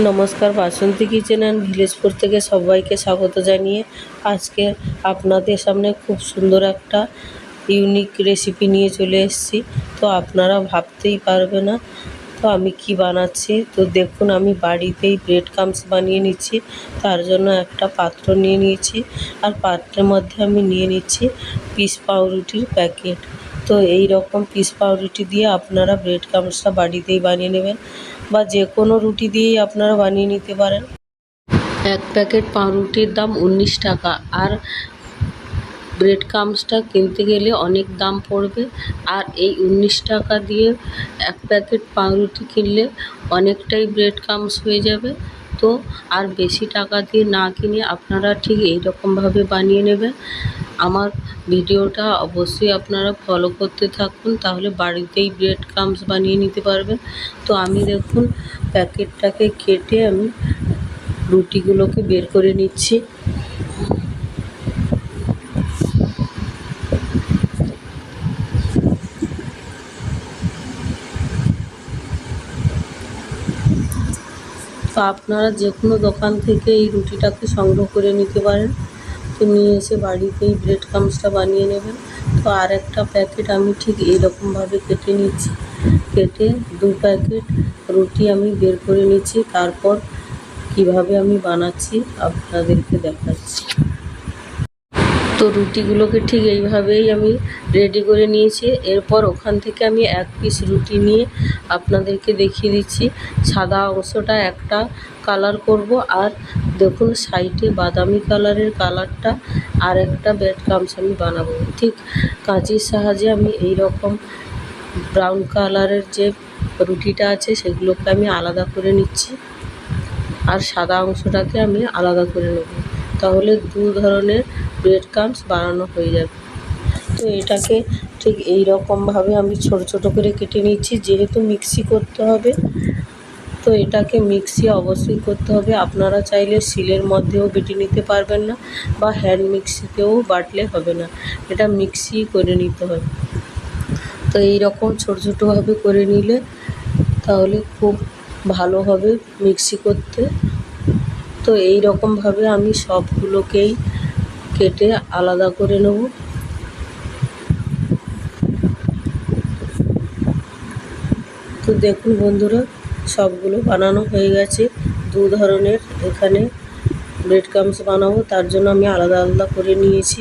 নমস্কার, বাসন্তী kitchen and ভিলেজপুর থেকে সবাইকে স্বাগত জানিয়ে আজকে আপনাদের সামনে খুব সুন্দর একটা ইউনিক রেসিপি নিয়ে চলে এসেছি। তো আপনারা ভাবতেই পারবে না তো আমি কি বানাচ্ছি। তো দেখুন, আমি বাড়িতেই ব্রেড ক্রাম্বস বানিয়ে নিচ্ছি। তার জন্য একটা পাত্র নিয়ে নিয়েছি, আর পাত্রের মধ্যে আমি নিয়ে নিচ্ছি পিস পাউরুটির প্যাকেট। তো এই রকম পিস পাউরুটি দিয়ে আপনারা ব্রেড ক্রাম্বসটা বাড়িতেই বানিয়ে নেবেন, বা যে কোনো রুটি দিয়েই আপনারা বানিয়ে নিতে পারেন। এক প্যাকেট পাউরুটির দাম 19 টাকা, আর ব্রেড ক্রাম্বসটা কিনতে গেলে অনেক দাম পড়বে। আর এই 19 টাকা দিয়ে এক প্যাকেট পাউরুটি কিনলে অনেকটাই ব্রেড ক্রাম্বস হয়ে যাবে। তো আর বেশি টাকা দিয়ে না কিনে আপনারা ঠিক এই রকমভাবে বানিয়ে নেবেন। আমার ভিডিওটা অবশ্যই আপনারা ফলো করতে থাকুন, তাহলে বাড়িতেই ব্রেড ক্রাম্বস বানিয়ে নিতে পারবেন। তো আমি দেখুন প্যাকেটটাকে কেটে আমি রুটিগুলোকে বের করে নিচ্ছি। তো আপনারা যে কোনো দোকান থেকে এই রুটিটাকে সংগ্রহ করে নিতে পারেন। তো নিয়ে এসে বাড়িতেই ব্রেড ক্রাম্বসটা বানিয়ে নেবেন। তো আর একটা প্যাকেট আমি ঠিক এইরকমভাবে কেটে নিচ্ছি। কেটে 2 প্যাকেট রুটি আমি বের করে নিচ্ছি। তারপর কিভাবে আমি বানাচ্ছি আপনাদেরকে দেখাচ্ছি। তো রুটিগুলোকে ঠিক এইভাবেই আমি রেডি করে নিয়েছি। এরপর ওখান থেকে আমি এক পিস রুটি নিয়ে আপনাদেরকে দেখিয়ে দিচ্ছি। সাদা অংশটা একটা কালার করব, আর দেখুন সাইডে বাদামি কালারের কালারটা আর একটা ব্রেড ক্রাম্বস আমি বানাবো। ঠিক কাঁচির সাহায্যে আমি এই রকম ব্রাউন কালারের যে রুটিটা আছে সেগুলোকে আমি আলাদা করে নিচ্ছি, আর সাদা অংশটাকে আমি আলাদা করে নেব। তাহলে 2 ধরনের ব্রেড ক্রাম্বস বানানো হয়ে যাবে। তো এটাকে ঠিক এই রকমভাবে আমি ছোট ছোট করে কেটে নিচ্ছি। যেহেতু মিক্সি করতে হবে, তো এটাকে মিক্সি অবশ্যই করতে হবে। আপনারা চাইলে শিলের মধ্যেও বেটে নিতে পারবেন না, বা হ্যান্ড মিক্সিতেও বাটলে হবে না, এটা মিক্সি করে নিতে হবে। তো এই রকম ছোট ছোটোভাবে করে নিলে তাহলে খুব ভালো হবে মিক্সি করতে। তো এই রকমভাবে আমি সবগুলোকেই কেটে আলাদা করে নেব। তো দেখুন বন্ধুরা, সবগুলো বানানো হয়ে গেছে। 2 ধরনের এখানে ব্রেড ক্রাম্বস বানাবো, তার জন্য আমি আলাদা আলাদা করে নিয়েছি।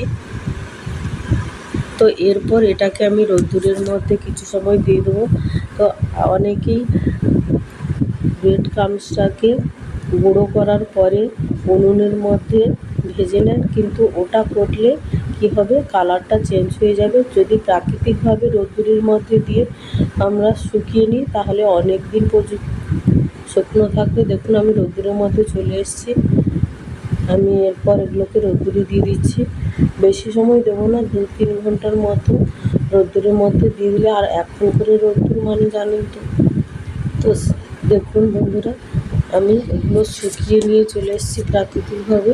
তো এরপর এটাকে আমি রোদ্দুরের মধ্যে কিছু সময় দিয়ে দেবো। তো অনেকেই ব্রেড ক্রাম্বসটাকে গুঁড়ো করার পরে উনুনের মধ্যে ভেজে নেন, কিন্তু ওটা করলে কি হবে, কালারটা চেঞ্জ হয়ে যাবে। যদি প্রাকৃতিকভাবে রোদ্দুরের মধ্যে দিয়ে আমরা শুকিয়ে নিই তাহলে অনেক দিন পর্যন্ত শুকনো থাকবে। দেখুন আমি রোদ্দুরের মধ্যে চলে এসেছি। আমি এরপর এগুলোকে রোদ্দুরে দিয়ে দিচ্ছি। বেশি সময় দেবো না, 2-3 ঘন্টার মতো রোদ্দুরের মধ্যে দিয়ে দিলে, আর এখন করে রোদ্দুর মানে জানেন তো। তো দেখুন বন্ধুরা, আমি এগুলো শুকিয়ে নিয়ে চলে এসেছি প্রাকৃতিকভাবে।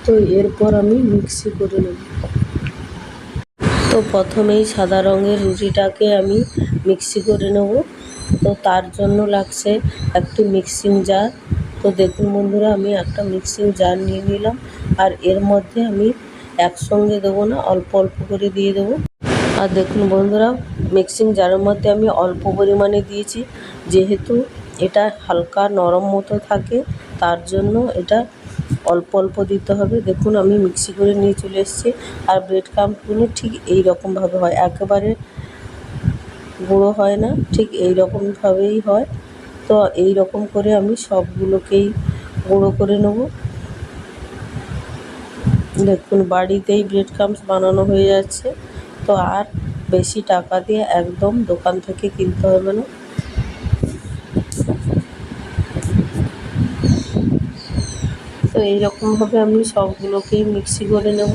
তো এরপর আমি মিক্সি করে নেব। তো প্রথমেই সাদা রঙের রুটিটাকে আমি মিক্সি করে নেব। তো তার জন্য লাগছে একটি মিক্সিং জার। তো দেখুন বন্ধুরা, আমি একটা মিক্সিং জার নিয়ে নিলাম, আর এর মধ্যে আমি একসঙ্গে দেবো না, অল্প অল্প করে দিয়ে দেবো। আর দেখুন বন্ধুরা, মিক্সিং জারের মধ্যে আমি অল্প পরিমাণে দিয়েছি, যেহেতু এটা হালকা নরম মতো থাকে তার জন্য এটা অল্প অল্প দিতে হবে। দেখুন আমি মিক্সি করে নিয়ে চলে এসেছি। আর ব্রেড ক্রাম্বসগুলো ঠিক এই রকমভাবে হয়, একেবারে গুঁড়ো হয় না, ঠিক এই রকমভাবেই হয়। তো এই রকম করে আমি সবগুলোকেই গুঁড়ো করে নেব। দেখুন বাড়িতেই ব্রেড ক্রাম্বস বানানো হয়ে যাচ্ছে। তো আর বেশি টাকা দিয়ে একদম দোকান থেকে কিনতে হবে না। তো এইরকমভাবে আমি সবগুলোকেই মিক্সি করে নেব।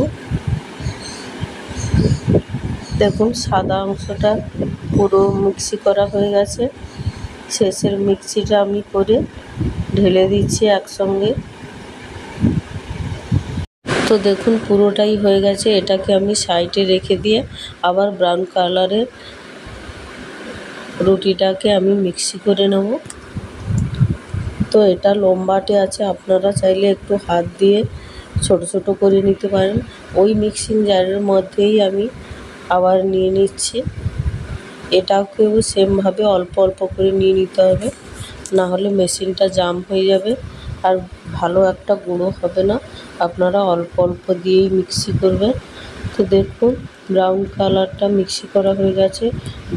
দেখুন সাদা অংশটা পুরো মিক্সি করা হয়ে গেছে। শেষের মিক্সিটা আমি করে ঢেলে দিচ্ছি একসঙ্গে। তো দেখুন পুরোটাই হয়ে গেছে। এটাকে আমি সাইডে রেখে দিয়ে আবার ব্রাউন কালারের রুটিটাকে আমি মিক্সি করে নেব। তো এটা লম্বাটে আছে, আপনারা চাইলে একটু হাত দিয়ে ছোট ছোট করে নিতে পারেন। ওই মিক্সিং জারের মধ্যেই আমি আবার নিয়ে নিচ্ছি। এটাকেও সেমভাবে অল্প অল্প করে নিয়ে নিতে হবে, না হলে মেশিনটা জাম হয়ে যাবে আর ভালো একটা গুঁড়ো হবে না। আপনারা অল্প অল্প দিয়েই মিক্সি করবেন। তো দেখুন ব্রাউন কালারটা মিক্সি করা হয়ে গেছে,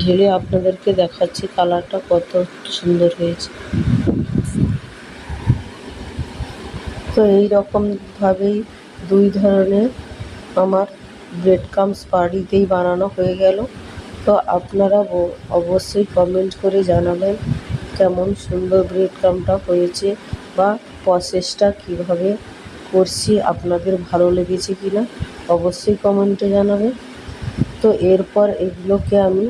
ঢেলে আপনাদেরকে দেখাচ্ছি কালারটা কত সুন্দর হয়েছে। তো এই রকমভাবেই দুই ধরনের আমার ব্রেড ক্রাম্বস বাড়িতেই বানানো হয়ে গেল। তো আপনারা অবশ্যই কমেন্ট করে জানাবেন কেমন সুন্দর ব্রেড ক্রাম্বটা হয়েছে বা প্রসেসটা কীভাবে করছি, আপনাদের ভালো লেগেছে কি না অবশ্যই কমেন্টে জানাবেন। তো এরপর এগুলোকে আমি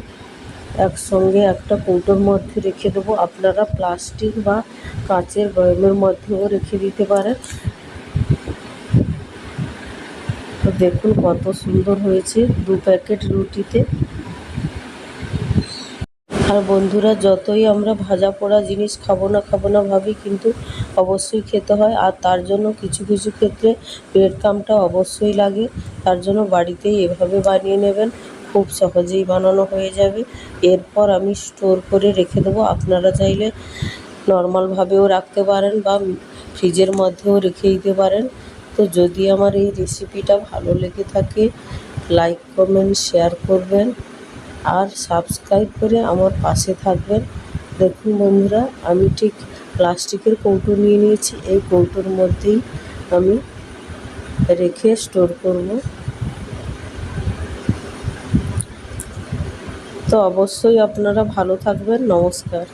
একসঙ্গে একটা কৌটোর মধ্যে রেখে দেবো। আপনারা প্লাস্টিক বা কাঁচের বয়ামের মধ্যেও রেখে দিতে পারেন। তো দেখুন কত সুন্দর হয়েছে 2 প্যাকেট রুটিতে। আর বন্ধুরা, যতই আমরা ভাজা পোড়া জিনিস খাবো না ভাবি, কিন্তু অবশ্যই খেতে হয়। আর তার জন্য কিছু কিছু ক্ষেত্রে ব্রেড ক্রাম্বটা অবশ্যই লাগে। তার জন্য বাড়িতেই এভাবে বানিয়ে নেবেন, খুব সহজেই বানানো হয়ে যাবে। এরপর আমি স্টোর করে রেখে দেবো। আপনারা চাইলে নর্মালভাবেও রাখতে পারেন বা ফ্রিজের মধ্যেও রেখে দিতে পারেন। তো যদি আমার এই রেসিপিটা ভালো লেগে থাকে, লাইক কমেন্ট শেয়ার করবেন আর সাবস্ক্রাইব করে আমার পাশে থাকবেন। দেখুন বন্ধুরা, আমি ঠিক প্লাস্টিকের কৌটো নিয়ে নিয়েছি, এই কৌটোর মধ্যেই আমি রেখে স্টোর করব। তো অবশ্যই আপনারা ভালো থাকবেন। নমস্কার।